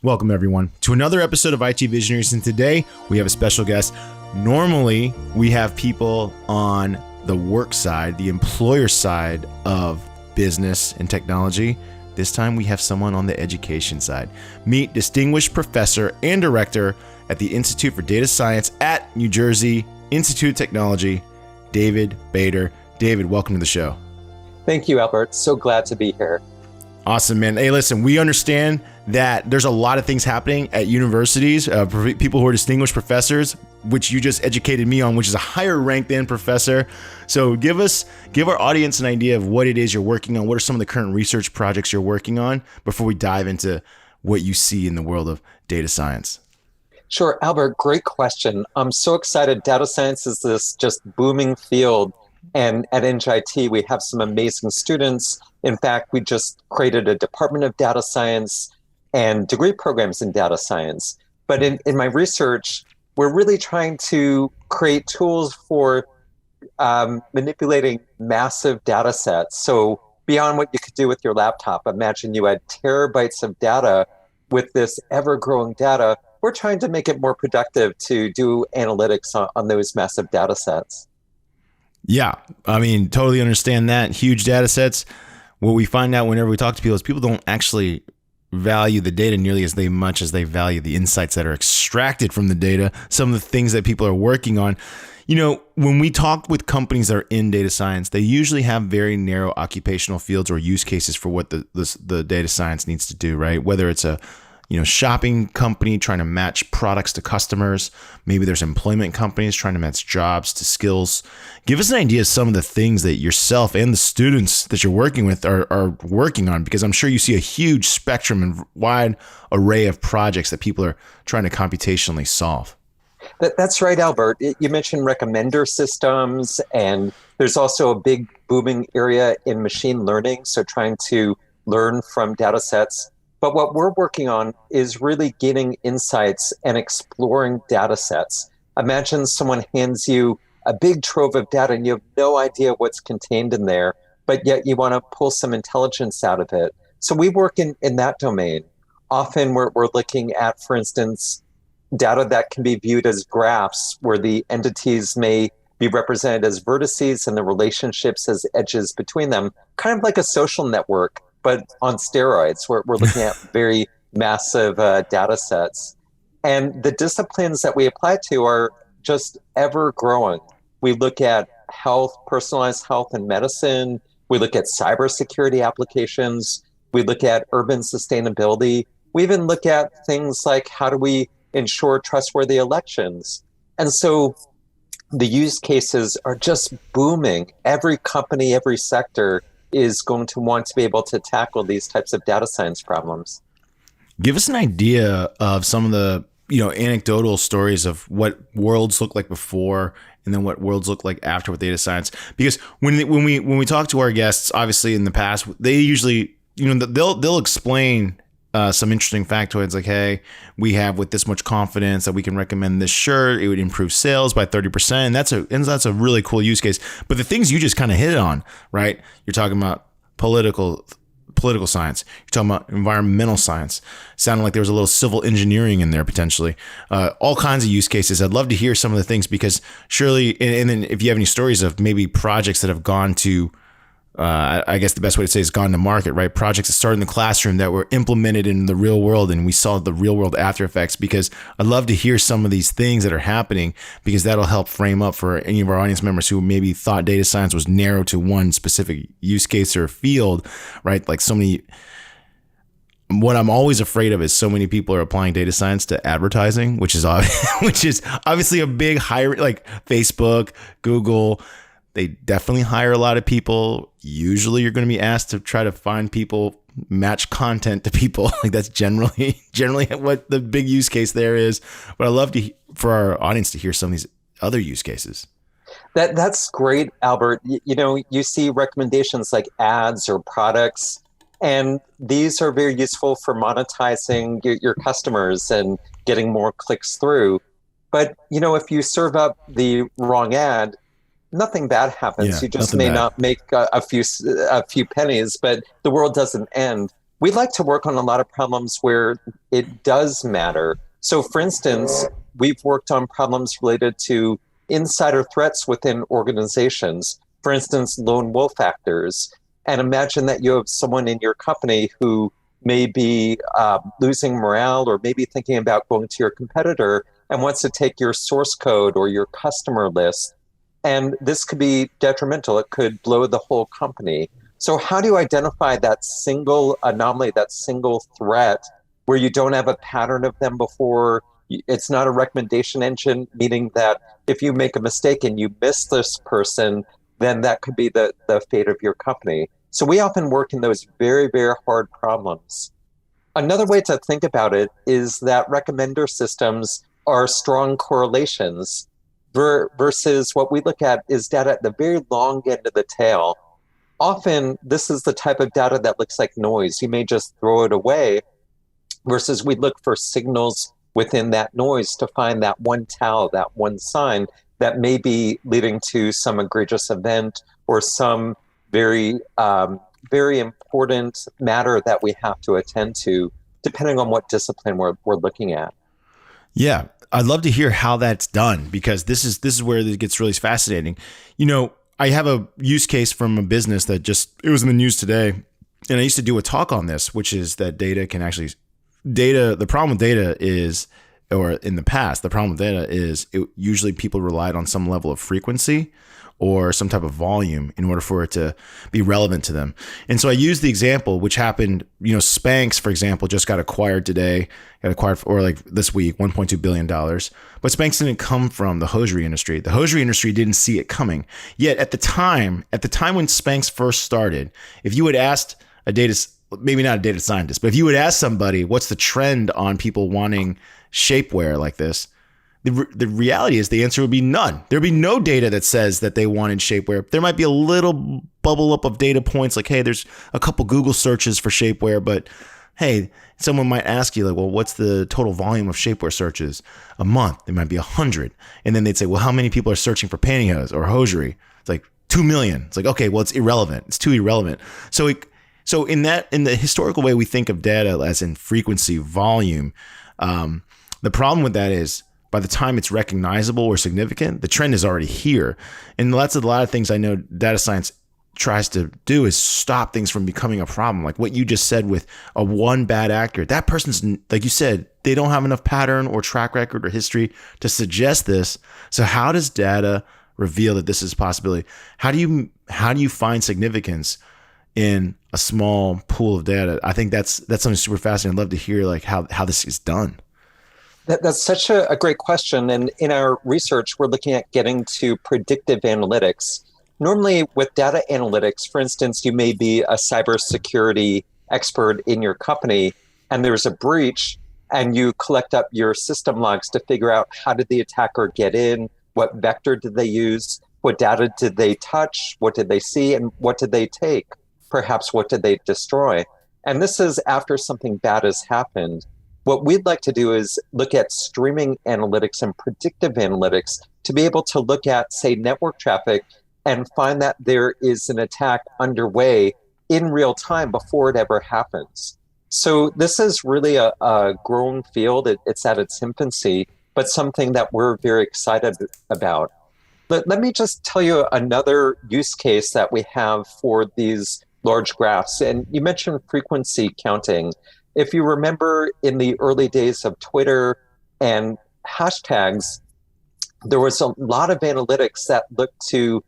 Welcome, everyone, to another episode of IT Visionaries, and today we have a special guest. Normally, we have people on the work side, the employer side of business and technology. This time, we have someone on the education side. Meet Distinguished Professor and Director at the Institute for Data Science at New Jersey Institute of Technology, David Bader. David, welcome to the show. Thank you, Albert. So glad to be here. Awesome, man. Hey, listen, we understand that there's a lot of things happening at universities, for people who are distinguished professors, which you just educated me on, which is a higher rank than professor. So give our audience an idea of what it is you're working on. What are some of the current research projects you're working on before we dive into what you see in the world of data science? Sure, Albert, great question. I'm so excited. Data science is this just booming field. And at NJIT, we have some amazing students. In fact, we just created a Department of Data Science and degree programs in data science. But in my research, we're really trying to create tools for manipulating massive data sets. So beyond what you could do with your laptop, imagine you had terabytes of data. With this ever-growing data, we're trying to make it more productive to do analytics on those massive data sets. Yeah, I mean, totally understand that. Huge data sets. What we find out whenever we talk to people is people don't actually value the data nearly as much as they value the insights that are extracted from the data, some of the things that people are working on. You know, when we talk with companies that are in data science, they usually have very narrow occupational fields or use cases for what the data science needs to do, right? Whether it's a shopping company trying to match products to customers. Maybe there's employment companies trying to match jobs to skills. Give us an idea of some of the things that yourself and the students that you're working with are working on, because I'm sure you see a huge spectrum and wide array of projects that people are trying to computationally solve. That's right, Albert. You mentioned recommender systems, and there's also a big booming area in machine learning, so trying to learn from data sets. But what we're working on is really getting insights and exploring data sets. Imagine someone hands you a big trove of data and you have no idea what's contained in there, but yet you want to pull some intelligence out of it. So we work in that domain. Often we're looking at, for instance, data that can be viewed as graphs where the entities may be represented as vertices and the relationships as edges between them, kind of like a social network, but on steroids. We're looking at very massive data sets. And the disciplines that we apply to are just ever growing. We look at health, personalized health and medicine. We look at cybersecurity applications. We look at urban sustainability. We even look at things like how do we ensure trustworthy elections? And so the use cases are just booming. Every company, every sector is going to want to be able to tackle these types of data science problems. Give us an idea of some of the anecdotal stories of what worlds look like before and then what worlds look like after with data science. Because when we talk to our guests, obviously in the past, they usually they'll explain some interesting factoids like, hey, we have with this much confidence that we can recommend this shirt. It would improve sales by 30%. And that's a really cool use case. But the things you just kind of hit on, right? You're talking about political science. You're talking about environmental science. Sounded like there was a little civil engineering in there potentially. All kinds of use cases. I'd love to hear some of the things, because surely, and then if you have any stories of maybe projects that have gone to I guess the best way to say is gone to market, right? Projects that started in the classroom that were implemented in the real world, and we saw the real world after effects, because I'd love to hear some of these things that are happening, because that'll help frame up for any of our audience members who maybe thought data science was narrow to one specific use case or field, right? Like what I'm always afraid of is so many people are applying data science to advertising, which is obviously a big hire, like Facebook, Google. They definitely hire a lot of people. Usually you're going to be asked to try to find people, match content to people. Like that's generally what the big use case there is. But I love for our audience to hear some of these other use cases. That's great, Albert. You see recommendations like ads or products, and these are very useful for monetizing your customers and getting more clicks through. But, if you serve up the wrong ad, nothing bad happens. Yeah, you just may not make a few pennies, but the world doesn't end. We like to work on a lot of problems where it does matter. So, for instance, we've worked on problems related to insider threats within organizations, for instance, lone wolf actors. And imagine that you have someone in your company who may be losing morale or maybe thinking about going to your competitor and wants to take your source code or your customer list. And this could be detrimental. It could blow the whole company. So, how do you identify that single anomaly, that single threat where you don't have a pattern of them before? It's not a recommendation engine, meaning that if you make a mistake and you miss this person, then that could be the fate of your company. So, we often work in those very, very hard problems. Another way to think about it is that recommender systems are strong correlations versus what we look at is data at the very long end of the tail. Often, this is the type of data that looks like noise. You may just throw it away, versus we look for signals within that noise to find that one tell, that one sign that may be leading to some egregious event or some very, very important matter that we have to attend to, depending on what discipline we're looking at. Yeah, I'd love to hear how that's done, because this is where it gets really fascinating. I have a use case from a business that it was in the news today, and I used to do a talk on this, which is that the problem with data is, or in the past, the problem with data is usually people relied on some level of frequency or some type of volume in order for it to be relevant to them. And so I used the example, which happened, Spanx, for example, just got acquired today, or like this week, $1.2 billion. But Spanx didn't come from the hosiery industry. The hosiery industry didn't see it coming. Yet at the time when Spanx first started, if you had asked maybe not a data scientist, but if you would ask somebody, what's the trend on people wanting shapewear like this? The reality is the answer would be none. There'd be no data that says that they wanted shapewear. There might be a little bubble up of data points like, hey, there's a couple Google searches for shapewear, but hey, someone might ask you like, well, what's the total volume of shapewear searches a month? It might be 100. And then they'd say, well, how many people are searching for pantyhose or hosiery? It's like 2 million. It's like, okay, well, it's irrelevant. It's too irrelevant. So in the historical way we think of data as in frequency, volume, the problem with that is by the time it's recognizable or significant, the trend is already here. And that's a lot of things I know data science tries to do is stop things from becoming a problem. Like what you just said with a one bad actor, that person's, like you said, they don't have enough pattern or track record or history to suggest this. So how does data reveal that this is a possibility? How do you find significance in a small pool of data? I think that's something super fascinating. I'd love to hear like how this is done. That's such a great question. And in our research, we're looking at getting to predictive analytics. Normally with data analytics, for instance, you may be a cybersecurity expert in your company and there's a breach and you collect up your system logs to figure out how did the attacker get in, what vector did they use, what data did they touch, what did they see, and what did they take? Perhaps what did they destroy? And this is after something bad has happened. What we'd like to do is look at streaming analytics and predictive analytics to be able to look at, say, network traffic and find that there is an attack underway in real time before it ever happens. So this is really a grown field. It's at its infancy, but something that we're very excited about. But let me just tell you another use case that we have for these large graphs. And you mentioned frequency counting. If you remember in the early days of Twitter and hashtags, there was a lot of analytics that looked to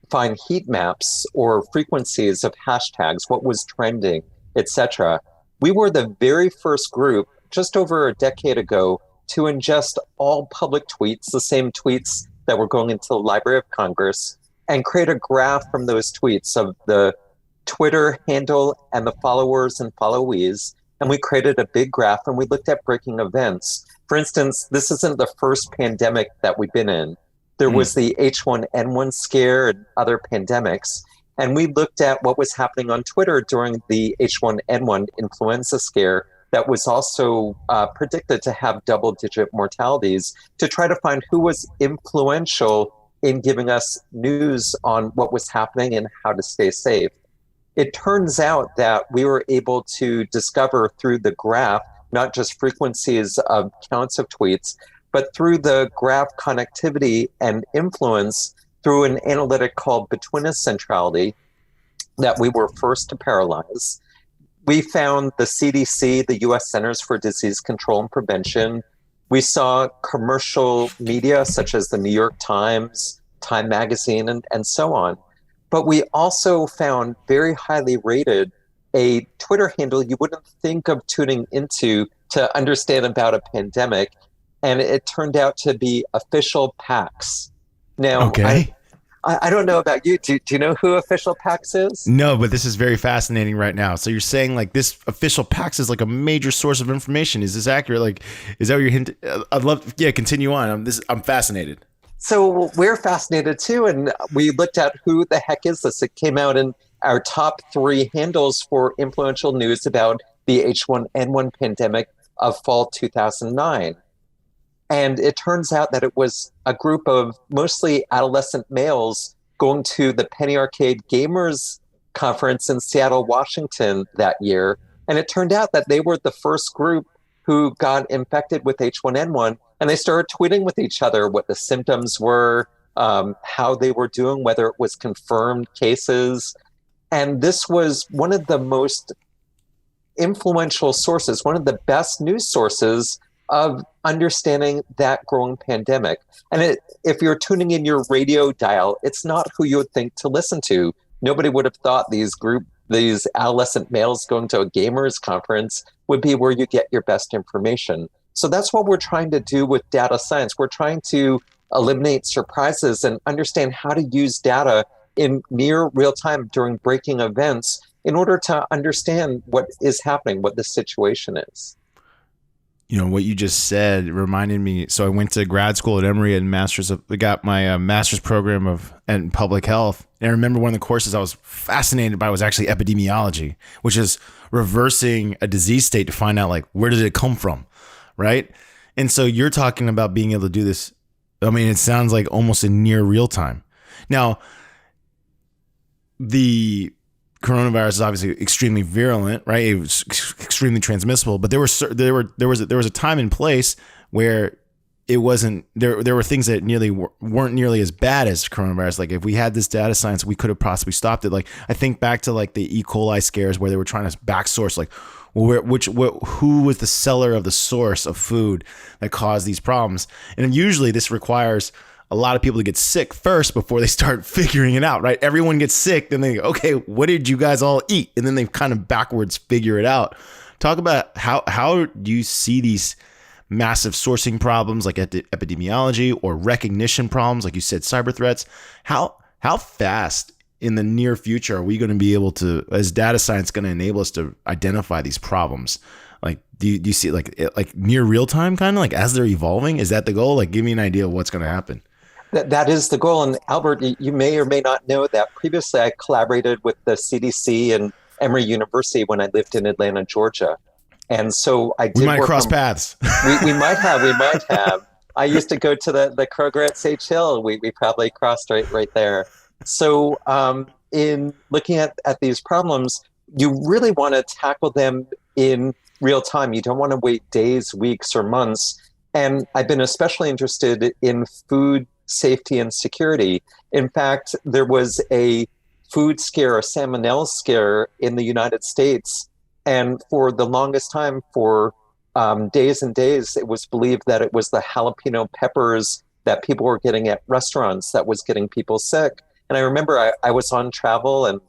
find heat maps or frequencies of hashtags, what was trending, etc. We were the very first group just over a decade ago to ingest all public tweets, the same tweets that were going into the Library of Congress, and create a graph from those tweets of the Twitter handle and the followers and followees. And we created a big graph and we looked at breaking events. For instance, this isn't the first pandemic that we've been in. There was the H1N1 scare and other pandemics. And we looked at what was happening on Twitter during the H1N1 influenza scare that was also predicted to have double-digit mortalities to try to find who was influential in giving us news on what was happening and how to stay safe. It turns out that we were able to discover through the graph, not just frequencies of counts of tweets, but through the graph connectivity and influence through an analytic called betweenist centrality that we were first to paralyze. We found the CDC, the US Centers for Disease Control and Prevention. We saw commercial media such as the New York Times, Time Magazine, and so on. But we also found very highly rated a Twitter handle you wouldn't think of tuning into to understand about a pandemic. And it turned out to be Official PAX. Now, Okay. I don't know about you. Do you know who Official PAX is? No, but this is very fascinating right now. So you're saying like this official PAX is like a major source of information. Is this accurate? Like, is that what you're hinting? I'd love, yeah, continue on. I'm fascinated. So we're fascinated too. And we looked at who the heck is this? It came out in our top three handles for influential news about the H1N1 pandemic of fall 2009. And it turns out that it was a group of mostly adolescent males going to the Penny Arcade Gamers Conference in Seattle, Washington that year. And it turned out that they were the first group who got infected with H1N1. And they started tweeting with each other what the symptoms were, how they were doing, whether it was confirmed cases. And this was one of the most influential sources, one of the best news sources of understanding that growing pandemic. And if you're tuning in your radio dial, it's not who you would think to listen to. Nobody would have thought these adolescent males going to a gamers conference would be where you get your best information. So that's what we're trying to do with data science. We're trying to eliminate surprises and understand how to use data in near real time during breaking events in order to understand what is happening, what the situation is. You know what you just said reminded me. So I went to grad school at Emory and got my master's program in public health. And I remember one of the courses I was fascinated by was actually epidemiology, which is reversing a disease state to find out like where did it come from, right? And so you're talking about being able to do this. I mean, it sounds like almost in near real time. Now, the coronavirus is obviously extremely virulent, right? It was extremely transmissible, but there was a time and place where it wasn't there. There were things that weren't nearly as bad as coronavirus. Like if we had this data science, we could have possibly stopped it. Like I think back to like the E. coli scares where they were trying to back source, like, well, who was the seller of the source of food that caused these problems? And usually this requires a lot of people to get sick first before they start figuring it out, right? Everyone gets sick, then they go, okay, what did you guys all eat? And then they kind of backwards figure it out. Talk about how do you see these massive sourcing problems like epidemiology or recognition problems, like you said, cyber threats. How fast in the near future are we going to be able to, as data science, going to enable us to identify these problems? Like, do you see like near real time kind of like as they're evolving? Is that the goal? Like, give me an idea of what's going to happen. That is the goal. And Albert, you may or may not know that previously I collaborated with the CDC and Emory University when I lived in Atlanta, Georgia. And so I did. We might cross paths. We might have. I used to go to the Kroger at Sage Hill. We probably crossed right there. So in looking at these problems, you really want to tackle them in real time. You don't want to wait days, weeks, or months. And I've been especially interested in food safety and security. In fact, there was a food scare, a salmonella scare in the United States. And for the longest time, for days and days, it was believed that it was the jalapeno peppers that people were getting at restaurants that was getting people sick. And I remember I was on travel and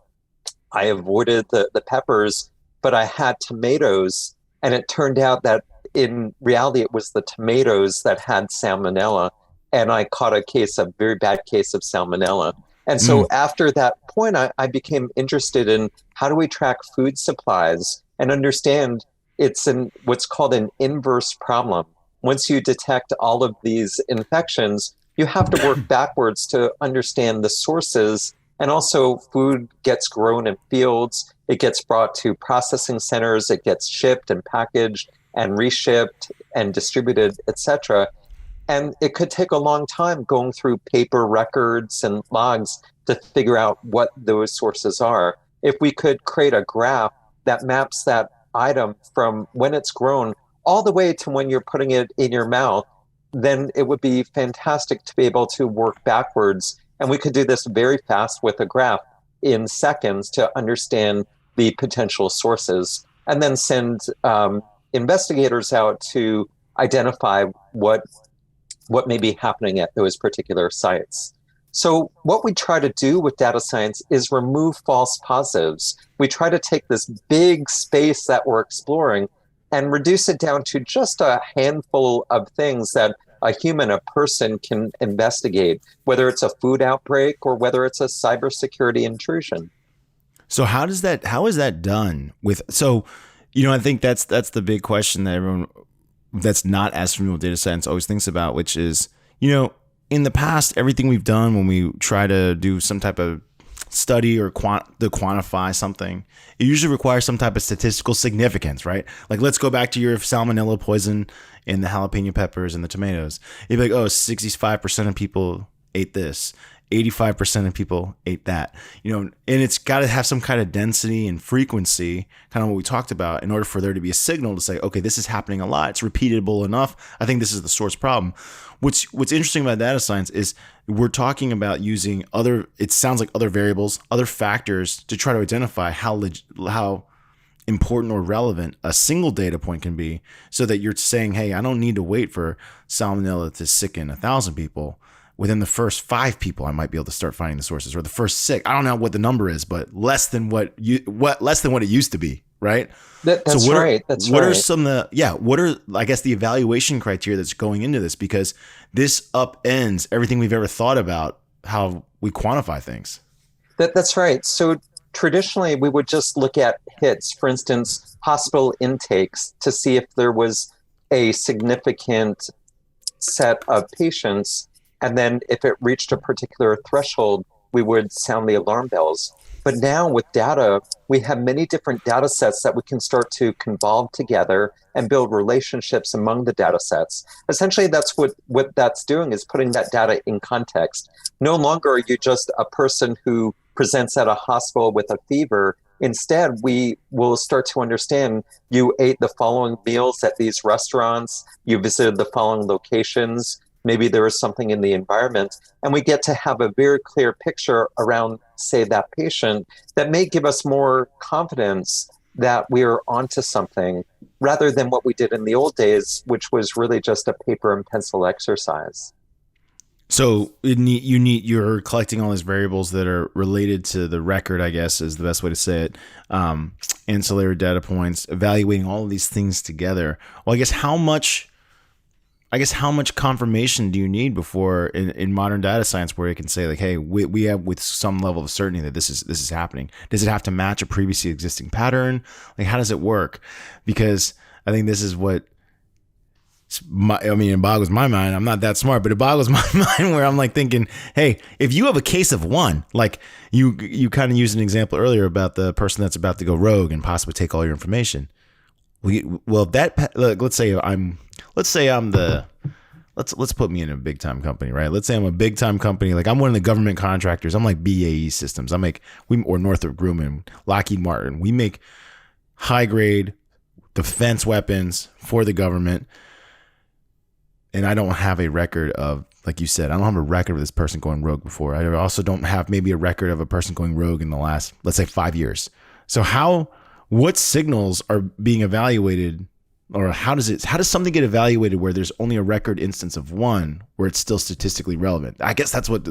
I avoided the peppers, but I had tomatoes. And it turned out that in reality, it was the tomatoes that had salmonella. And I caught a very bad case of salmonella. And so after that point, I became interested in how do we track food supplies and understand it's what's called an inverse problem. Once you detect all of these infections, you have to work backwards to understand the sources. And also food gets grown in fields. It gets brought to processing centers. It gets shipped and packaged and reshipped and distributed, etc. And it could take a long time going through paper records and logs to figure out what those sources are. if we could create a graph that maps that item from when it's grown all the way to when you're putting it in your mouth, then it would be fantastic to be able to work backwards. And we could do this very fast with a graph in seconds to understand the potential sources and then send investigators out to identify what may be happening at those particular sites. So what we try to do with data science is remove false positives. We try to take this big space that we're exploring and reduce it down to just a handful of things that a human, a person can investigate, whether it's a food outbreak or whether it's a cybersecurity intrusion. So how is that done with, so, I think that's the big question that everyone that's not as familiar with data science always thinks about, which is, in the past, everything we've done when we try to do some type of study or to quantify something, it usually requires some type of statistical significance, right? Like, let's go back to your salmonella poison in the jalapeno peppers and the tomatoes. You'd be like, oh, 65% of people ate this. 85% of people ate that, and it's got to have some kind of density and frequency, kind of what we talked about, in order for there to be a signal to say, okay, this is happening a lot. It's repeatable enough. I think this is the source problem. What's interesting about data science is we're talking about using it sounds like other variables, other factors to try to identify how important or relevant a single data point can be, so that you're saying, hey, I don't need to wait for salmonella to sicken 1,000 people. Within the first 5 people, I might be able to start finding the sources, or the first 6. I don't know what the number is, but less than what it used to be, right? That's right. What are some of what are, I guess, the evaluation criteria that's going into this? Because this upends everything we've ever thought about how we quantify things. That's right. So traditionally, we would just look at hits, for instance, hospital intakes, to see if there was a significant set of patients. And then if it reached a particular threshold, we would sound the alarm bells. But now with data, we have many different data sets that we can start to convolve together and build relationships among the data sets. Essentially, that's what that's doing, is putting that data in context. No longer are you just a person who presents at a hospital with a fever. Instead, we will start to understand you ate the following meals at these restaurants, you visited the following locations, maybe there is something in the environment, and we get to have a very clear picture around, say, that patient that may give us more confidence that we are onto something, rather than what we did in the old days, which was really just a paper and pencil exercise. So you're collecting all these variables that are related to the record, I guess is the best way to say it. Ancillary data points, evaluating all of these things together. Well, I guess how much confirmation do you need before in modern data science, where it can say, like, hey, we have with some level of certainty that this is happening? Does it have to match a previously existing pattern? Like, how does it work? Because I think this is what it boggles my mind. I'm not that smart, but it boggles my mind, where I'm like thinking, hey, if you have a case of one, like you kind of used an example earlier about the person that's about to go rogue and possibly take all your information. Let's put me in a big time company, right? Let's say I'm a big time company. Like, I'm one of the government contractors. I'm like BAE Systems. Or Northrop Grumman, Lockheed Martin. We make high grade defense weapons for the government. And I don't have a record of, like you said, I don't have a record of this person going rogue before. I also don't have maybe a record of a person going rogue in the last, let's say, 5 years. So what signals are being evaluated, or how does something get evaluated where there's only a record instance of one where it's still statistically relevant? I guess that's what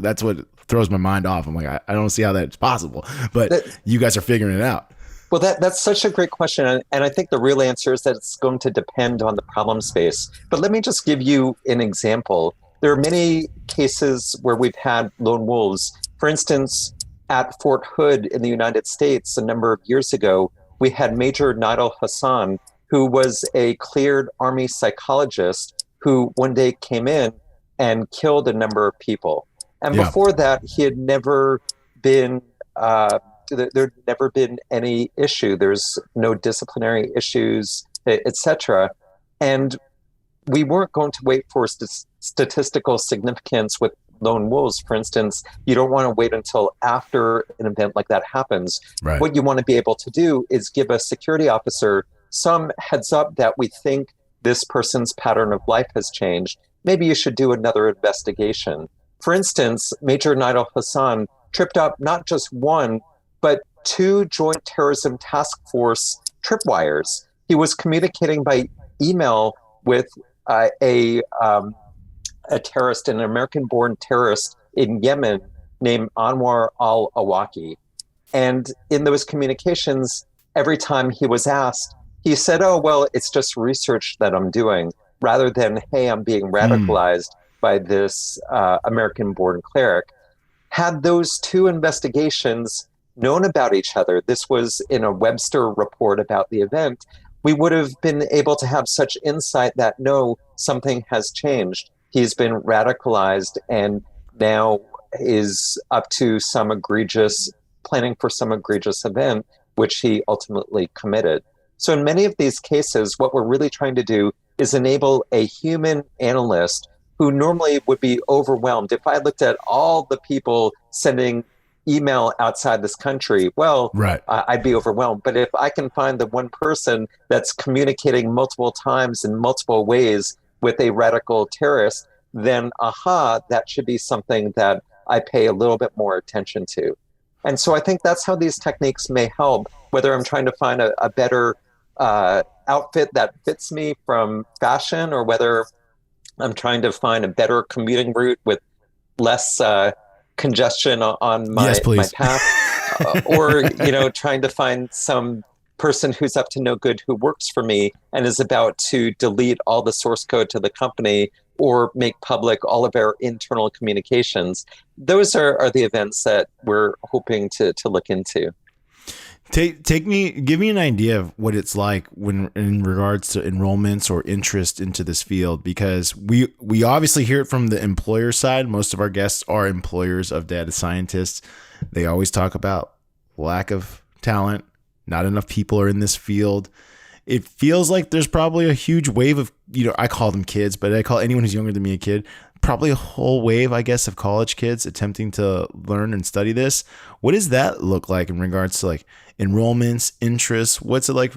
throws my mind off. I'm like, I don't see how that's possible, but you guys are figuring it out. Well, that's such a great question. And I think the real answer is that it's going to depend on the problem space. But let me just give you an example. There are many cases where we've had lone wolves. For instance, at Fort Hood in the United States, a number of years ago, we had Major Nidal Hassan, who was a cleared Army psychologist who one day came in and killed a number of people. And before that, he had never been... there'd never been any issue. There's no disciplinary issues, etc. And we weren't going to wait for statistical significance with lone wolves. For instance, you don't want to wait until after an event like that happens. Right. What you want to be able to do is give a security officer some heads up that we think this person's pattern of life has changed. Maybe you should do another investigation. For instance, Major Nidal Hassan tripped up not just one, but two Joint Terrorism Task Force tripwires. He was communicating by email with a terrorist, an American-born terrorist in Yemen named Anwar al-Awlaki. And in those communications, every time he was asked, he said, oh, well, it's just research that I'm doing, rather than, hey, I'm being radicalized by this American-born cleric. Had those two investigations known about each other, this was in a Webster report about the event, we would have been able to have such insight that, no, something has changed. He's been radicalized and now is up to planning for some egregious event, which he ultimately committed. So in many of these cases, what we're really trying to do is enable a human analyst who normally would be overwhelmed. If I looked at all the people sending email outside this country, well, Right. I'd be overwhelmed. But if I can find the one person that's communicating multiple times in multiple ways with a radical terrorist, then that should be something that I pay a little bit more attention to. And so I think that's how these techniques may help, whether I'm trying to find a better outfit that fits me from fashion, or whether I'm trying to find a better commuting route with less congestion on my path, or trying to find some person who's up to no good who works for me and is about to delete all the source code to the company or make public all of our internal communications. Those are the events that we're hoping to look into. Give me an idea of what it's like when in regards to enrollments or interest into this field, because we obviously hear it from the employer side. Most of our guests are employers of data scientists. They always talk about lack of talent, not enough people are in this field. It feels like there's probably a huge wave of, I call them kids, but I call anyone who's younger than me a kid. Probably a whole wave, I guess, of college kids attempting to learn and study this. What does that look like in regards to like enrollments, interests? What's it like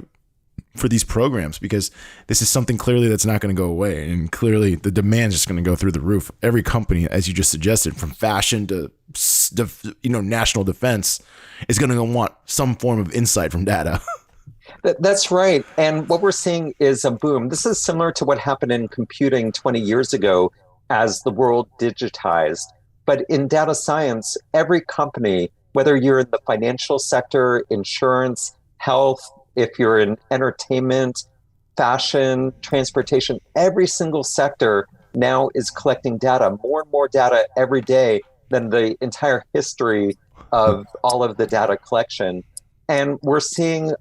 for these programs? Because this is something clearly that's not going to go away. And clearly the demand is just going to go through the roof. Every company, as you just suggested, from fashion to, national defense, is going to want some form of insight from data. That's right. And what we're seeing is a boom. This is similar to what happened in computing 20 years ago as the world digitized. But in data science, every company, whether you're in the financial sector, insurance, health, if you're in entertainment, fashion, transportation, every single sector now is collecting data, more and more data every day than the entire history of all of the data collection. And we're seeing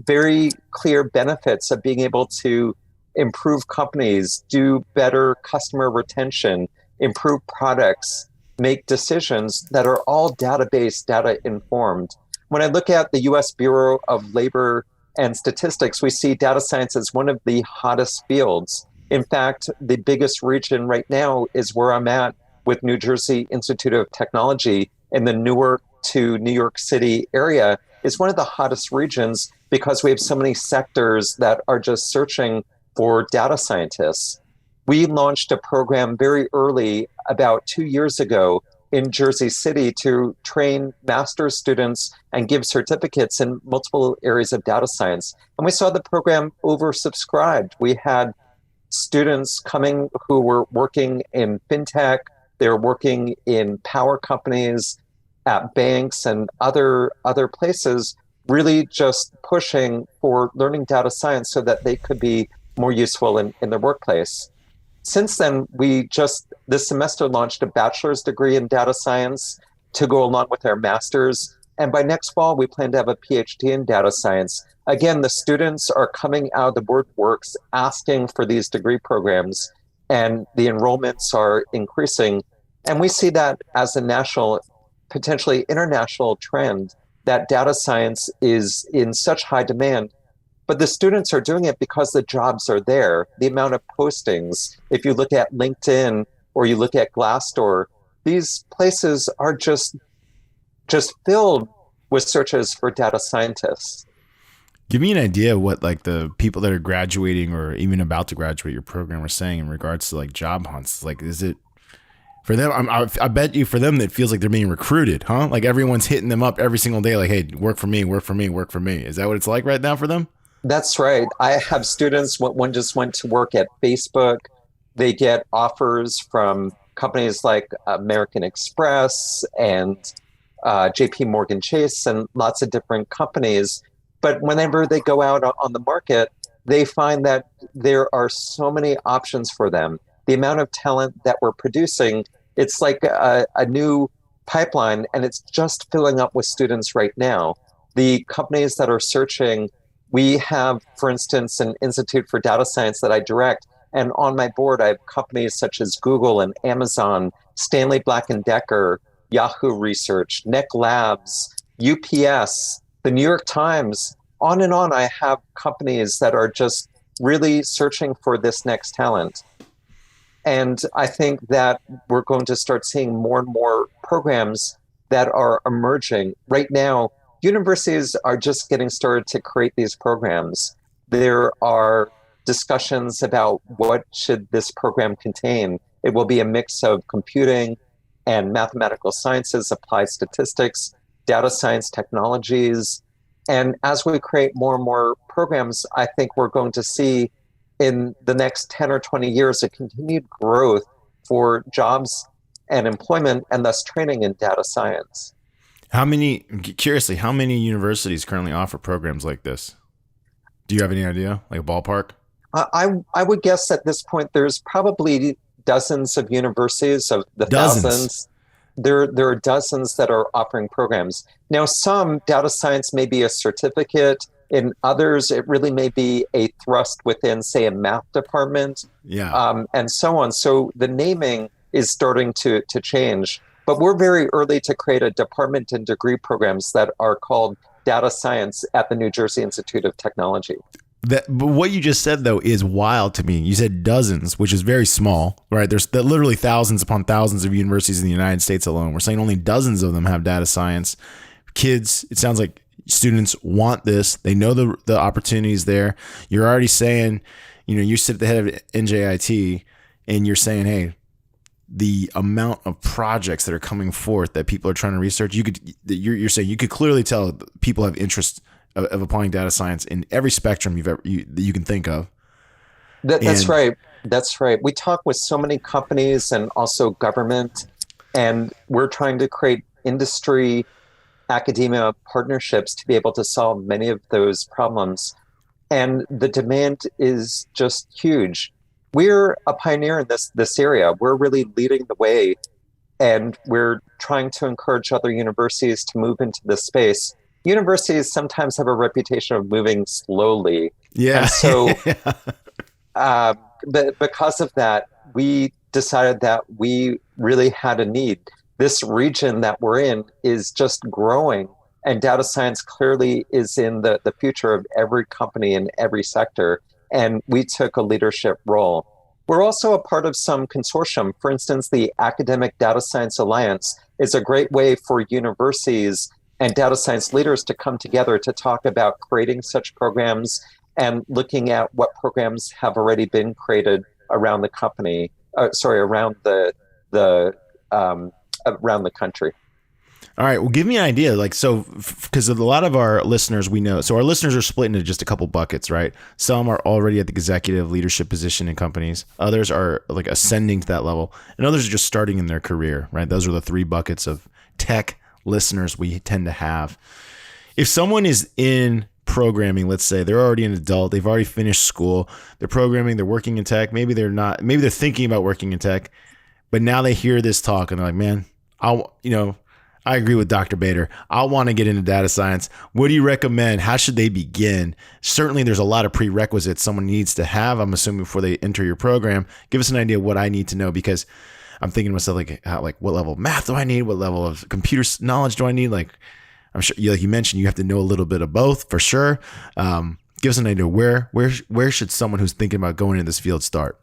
very clear benefits of being able to improve companies, do better customer retention, improve products, make decisions that are all database, data informed. When I look at the US Bureau of Labor and Statistics, we see data science as one of the hottest fields. In fact, the biggest region right now is where I'm at with New Jersey Institute of Technology in the Newark to New York City area. Is one of the hottest regions because we have so many sectors that are just searching for data scientists. We launched a program very early, about 2 years ago, in Jersey City to train master's students and give certificates in multiple areas of data science. And we saw the program oversubscribed. We had students coming who were working in fintech, they were working in power companies, at banks and other places, really just pushing for learning data science so that they could be more useful in their workplace. Since then, we just this semester launched a bachelor's degree in data science to go along with our master's. And by next fall, we plan to have a PhD in data science. Again, the students are coming out of the WordWorks asking for these degree programs, and the enrollments are increasing. And we see that as a national, potentially international trend, that data science is in such high demand. But the students are doing it because the jobs are there. The amount of postings, if you look at LinkedIn or you look at Glassdoor, these places are just filled with searches for data scientists. Give me an idea of what like the people that are graduating or even about to graduate your program are saying in regards to like job hunts. Like, is it for them? I bet you for them it feels like they're being recruited, huh? Like everyone's hitting them up every single day, like, hey, work for me, work for me, work for me. Is that what it's like right now for them? That's right. I have students, one just went to work at Facebook. They get offers from companies like American Express and JP Morgan Chase and lots of different companies. But whenever they go out on the market, they find that there are so many options for them. The amount of talent that we're producing, it's like a new pipeline, and it's just filling up with students right now. The companies that are searching, we have, for instance, an Institute for Data Science that I direct, and on my board, I have companies such as Google and Amazon, Stanley Black and Decker, Yahoo Research, Neck Labs, UPS, the New York Times, on and on. I have companies that are just really searching for this next talent. And I think that we're going to start seeing more and more programs that are emerging. Right now, universities are just getting started to create these programs. There are discussions about what should this program contain. It will be a mix of computing and mathematical sciences, applied statistics, data science technologies. And as we create more and more programs, I think we're going to see in the next 10 or 20 years a continued growth for jobs and employment and thus training in data science. Curiously, how many universities currently offer programs like this? Do you have any idea, like a ballpark? I would guess at this point there's probably dozens of universities, of the Dozens. thousands. There are dozens that are offering programs. Now, some data science may be a certificate. In others, it really may be a thrust within, say, a math department, Yeah. and so on. So the naming is starting to change. But we're very early to create a department and degree programs that are called data science at the New Jersey Institute of Technology. But what you just said though is wild to me. You said dozens, which is very small, right? There's literally thousands upon thousands of universities in the United States alone. We're saying only dozens of them have data science. Kids, it sounds like students want this. They know the opportunities there. You're already saying, you sit at the head of NJIT and you're saying, hey, the amount of projects that are coming forth that people are trying to research, you're saying you could clearly tell people have interest of applying data science in every spectrum that you can think of. That's right. That's right. We talk with so many companies and also government, and we're trying to create industry, academia partnerships to be able to solve many of those problems. And the demand is just huge. We're a pioneer in this area. We're really leading the way, and we're trying to encourage other universities to move into this space. Universities sometimes have a reputation of moving slowly. Yeah. And so because of that, we decided that we really had a need. This region that we're in is just growing, and data science clearly is in the future of every company in every sector. And we took a leadership role. We're also a part of some consortium. For instance, the Academic Data Science Alliance is a great way for universities and data science leaders to come together to talk about creating such programs and looking at what programs have already been created around the company, around around the country. All right. Well, give me an idea. Like, so, because a lot of our listeners we know, so our listeners are split into just a couple buckets, right? Some are already at the executive leadership position in companies. Others are like ascending to that level, and others are just starting in their career, right? Those are the three buckets of tech listeners we tend to have. If someone is in programming, let's say they're already an adult, they've already finished school, they're programming, they're working in tech, maybe they're not, maybe they're thinking about working in tech, but now they hear this talk and they're like, man, I agree with Dr. Bader. I want to get into data science. What do you recommend? How should they begin? Certainly there's a lot of prerequisites someone needs to have, I'm assuming, before they enter your program. Give us an idea of what I need to know, because I'm thinking to myself, like what level of math do I need? What level of computer knowledge do I need? Like, I'm sure, like you mentioned, you have to know a little bit of both for sure. Give us an idea where should someone who's thinking about going into this field start?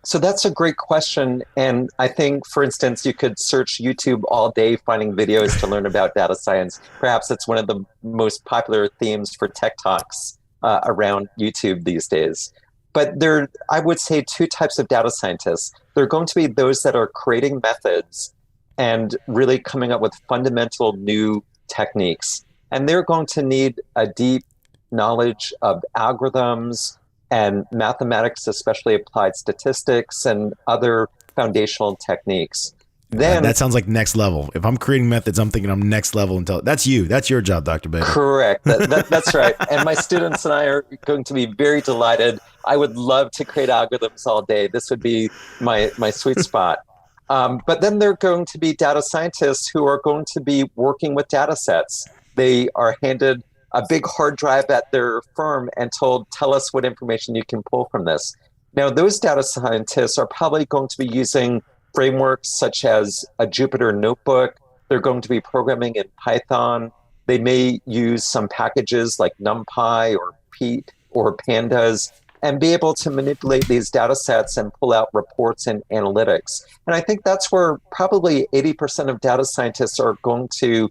So that's a great question. And I think, for instance, you could search YouTube all day finding videos to learn about data science. Perhaps it's one of the most popular themes for tech talks around YouTube these days. But there, I would say, two types of data scientists. There are going to be those that are creating methods and really coming up with fundamental new techniques. And they're going to need a deep knowledge of algorithms and mathematics, especially applied statistics and other foundational techniques. Then, That sounds like next level. If I'm creating methods, I'm thinking I'm next level until that's you. That's your job, Dr. Bader. correct. That's right. And my students and I are going to be very delighted. I would love to create algorithms all day. This would be my sweet spot. But then there are going to be data scientists who are going to be working with data sets. They are handed a big hard drive at their firm and told, tell us what information you can pull from this. Now, those data scientists are probably going to be using frameworks such as a Jupyter notebook. They're going to be programming in Python. They may use some packages like NumPy or Pete or Pandas and be able to manipulate these data sets and pull out reports and analytics. And I think that's where probably 80% of data scientists are going to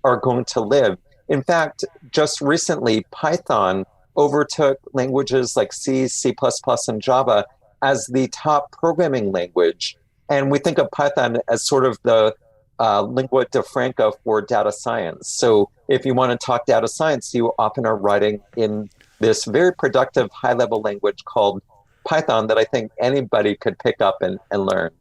live. In fact, just recently, Python overtook languages like C, C++, and Java as the top programming language. And we think of Python as sort of the lingua de franca for data science. So if you want to talk data science, you often are writing in this very productive high-level language called Python that I think anybody could pick up and learn.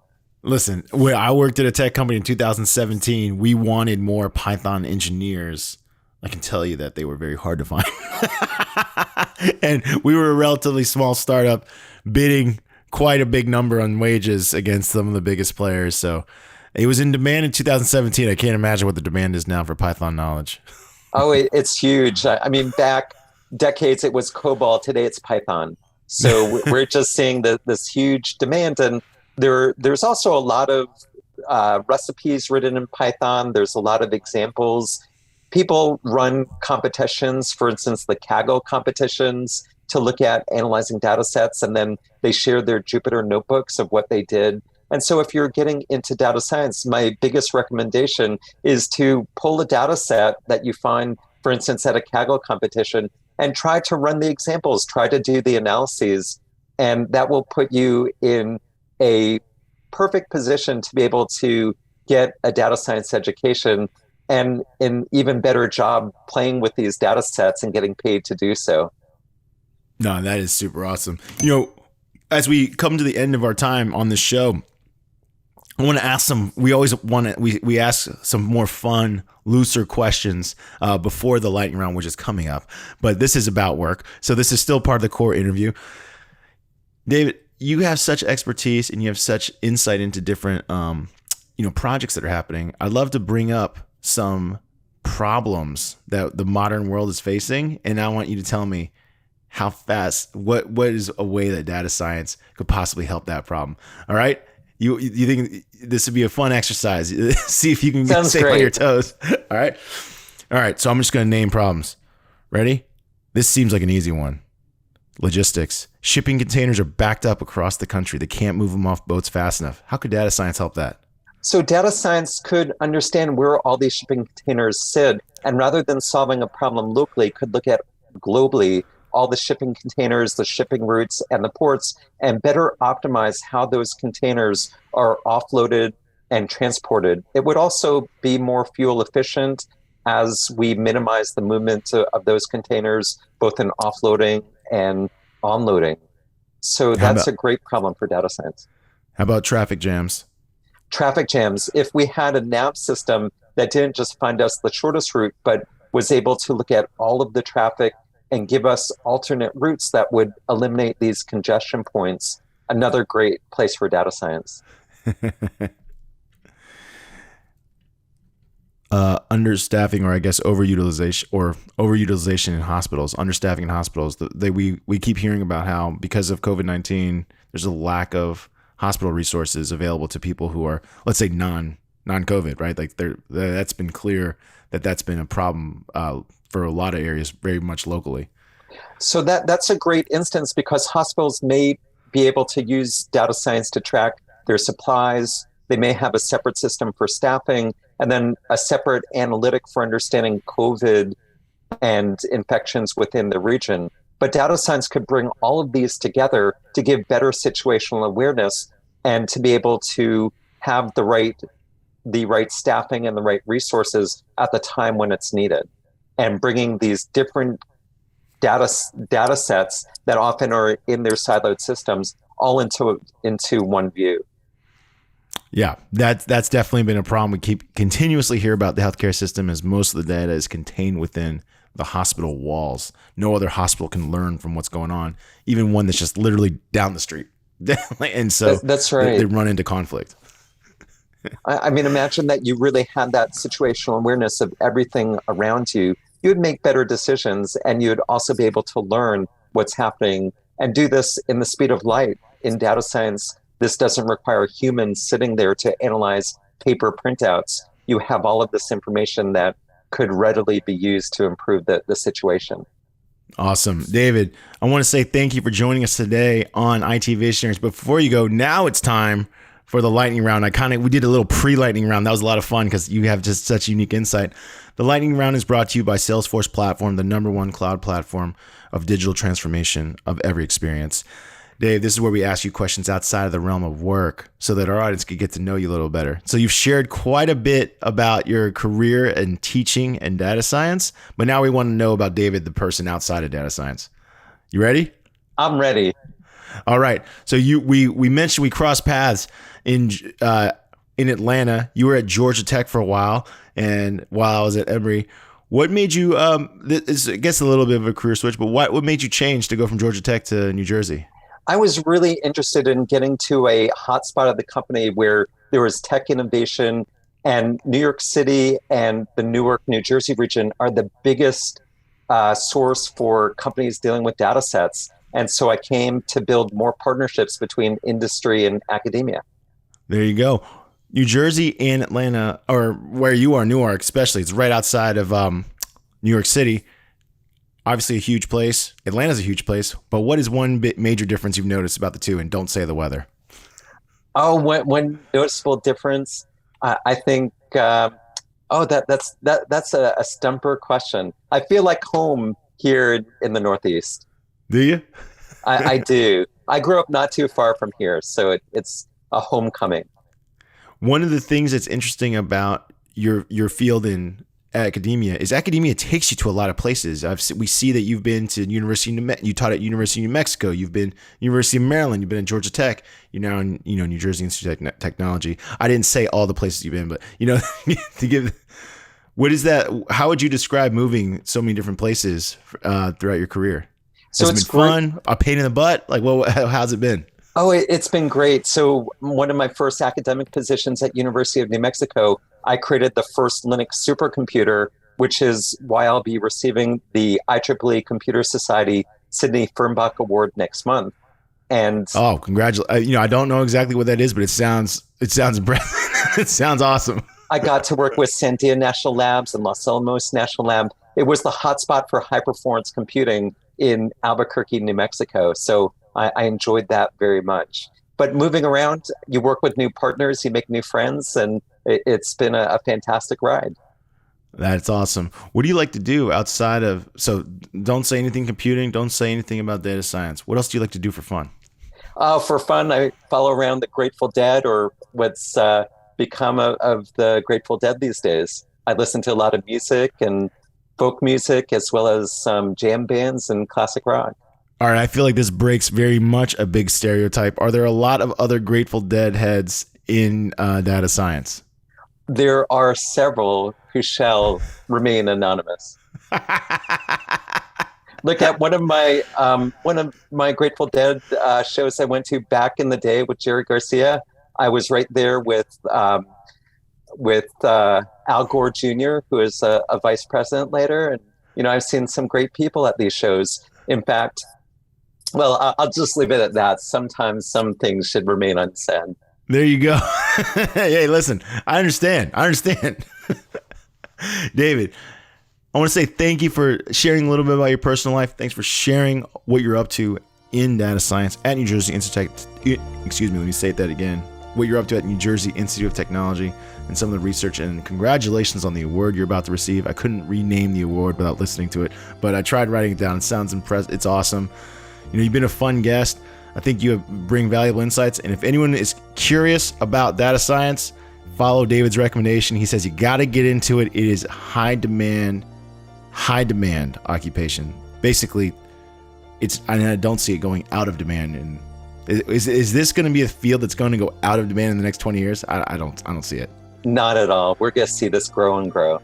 Listen, when I worked at a tech company in 2017, we wanted more Python engineers. I can tell you that they were very hard to find. And we were a relatively small startup bidding quite a big number on wages against some of the biggest players. So it was in demand in 2017. I can't imagine what the demand is now for Python knowledge. Oh, it's huge. I mean, back decades, it was COBOL. Today, it's Python. So we're just seeing this huge demand. And there's also a lot of recipes written in Python. There's a lot of examples. People run competitions, for instance, the Kaggle competitions, to look at analyzing data sets, and then they share their Jupyter notebooks of what they did. And so if you're getting into data science, my biggest recommendation is to pull a data set that you find, for instance, at a Kaggle competition, and try to run the examples, try to do the analyses, and that will put you in a perfect position to be able to get a data science education and an even better job playing with these data sets and getting paid to do so. No, that is super awesome. As we come to the end of our time on this show, I want to ask we ask some more fun, looser questions before the lightning round, which is coming up. But this is about work. So this is still part of the core interview. David, you have such expertise and you have such insight into different, projects that are happening. I'd love to bring up some problems that the modern world is facing. And I want you to tell me how fast, what is a way that data science could possibly help that problem. All right. You think this would be a fun exercise? See if you can stay on your toes. All right. So I'm just going to name problems. Ready? This seems like an easy one. Logistics. Shipping containers are backed up across the country. They can't move them off boats fast enough. How could data science help that? So data science could understand where all these shipping containers sit, and rather than solving a problem locally, could look at globally all the shipping containers, the shipping routes, and the ports, and better optimize how those containers are offloaded and transported. It would also be more fuel efficient as we minimize the movement of those containers, both in offloading and onloading. So that's a great problem for data science. How about traffic jams? Traffic jams. If we had a nav system that didn't just find us the shortest route, but was able to look at all of the traffic and give us alternate routes that would eliminate these congestion points, another great place for data science. Understaffing, or I guess overutilization in hospitals. Understaffing in hospitals. We keep hearing about how because of COVID-19, there's a lack of hospital resources available to people who are, let's say, non-COVID, right? Like that's been clear that's been a problem for a lot of areas, very much locally. So that's a great instance because hospitals may be able to use data science to track their supplies. They may have a separate system for staffing and then a separate analytic for understanding COVID and infections within the region. But data science could bring all of these together to give better situational awareness and to be able to have the right staffing and the right resources at the time when it's needed. And bringing these different data sets that often are in their siloed systems all into one view. Yeah, that's definitely been a problem. We continuously hear about the healthcare system as most of the data is contained within the hospital walls. No other hospital can learn from what's going on, even one that's just literally down the street. And so that's right. They run into conflict. I mean, imagine that you really had that situational awareness of everything around you. You would make better decisions, and you'd also be able to learn what's happening and do this in the speed of light. In data science, this doesn't require humans sitting there to analyze paper printouts. You have all of this information that could readily be used to improve the situation. Awesome. David, I want to say thank you for joining us today on IT Visionaries. But before you go, now it's time for the lightning round. We did a little pre-lightning round. That was a lot of fun because you have just such unique insight. The lightning round is brought to you by Salesforce Platform, the #1 cloud platform of digital transformation of every experience. Dave, this is where we ask you questions outside of the realm of work so that our audience could get to know you a little better. So you've shared quite a bit about your career in teaching and data science, but now we want to know about David, the person outside of data science. You ready? I'm ready. All right. So we mentioned we crossed paths in Atlanta. You were at Georgia Tech for a while, and while I was at Emory. What made you? This gets a little bit of a career switch, but what made you change to go from Georgia Tech to New Jersey? I was really interested in getting to a hotspot of the company where there was tech innovation, and New York City and the Newark, New Jersey region are the biggest source for companies dealing with data sets. And so I came to build more partnerships between industry and academia. There you go. New Jersey and Atlanta, or where you are, Newark especially, it's right outside of New York City. Obviously a huge place. Atlanta's a huge place. But what is one major difference you've noticed about the two? And don't say the weather. Oh, one noticeable difference, I think. That's a stumper question. I feel like home here in the Northeast. Do you? I do. I grew up not too far from here, so it's a homecoming. One of the things that's interesting about your field in academia takes you to a lot of places. We see that you've been to you taught at University of New Mexico. You've been University of Maryland. You've been at Georgia Tech. You're now in New Jersey Institute of Technology. I didn't say all the places you've been, but to give. What is that? How would you describe moving so many different places throughout your career? So Has it been fun? A pain in the butt? Like, how's it been? Oh, it's been great. So one of my first academic positions at University of New Mexico, I created the first Linux supercomputer, which is why I'll be receiving the IEEE Computer Society Sidney Fernbach Award next month. And congratulations! I don't know exactly what that is, but it sounds impressive. It sounds awesome. I got to work with Sandia National Labs and Los Alamos National Lab. It was the hotspot for high performance computing in Albuquerque, New Mexico. So I enjoyed that very much. But moving around, you work with new partners, you make new friends, and it's been a fantastic ride. That's awesome. What do you like to do outside of, so don't say anything computing, don't say anything about data science. What else do you like to do for fun? For fun, I follow around the Grateful Dead, or what's become of the Grateful Dead these days. I listen to a lot of music and folk music, as well as some jam bands and classic rock. All right, I feel like this breaks very much a big stereotype. Are there a lot of other Grateful Dead heads in data science? There are several who shall remain anonymous. Look at one of my Grateful Dead shows I went to back in the day with Jerry Garcia. I was right there with Al Gore Jr., who is a vice president later, and I've seen some great people at these shows. In fact, well, I'll just leave it at that. Sometimes some things should remain unsaid. There you go. Hey, listen, I understand. David, I want to say thank you for sharing a little bit about your personal life. Thanks for sharing what you're up to in data science at New Jersey Institute. Excuse me, let me say that again. What you're up to at New Jersey Institute of Technology and some of the research, and congratulations on the award you're about to receive. I couldn't rename the award without listening to it, but I tried writing it down. It sounds impressive. It's awesome. You know, you've been a fun guest. I think you bring valuable insights, and if anyone is curious about data science, follow David's recommendation. He says you got to get into it. It is high demand occupation. Basically, I don't see it going out of demand. And is this going to be a field that's going to go out of demand in the next 20 years? I don't see it. Not at all. We're going to see this grow and grow.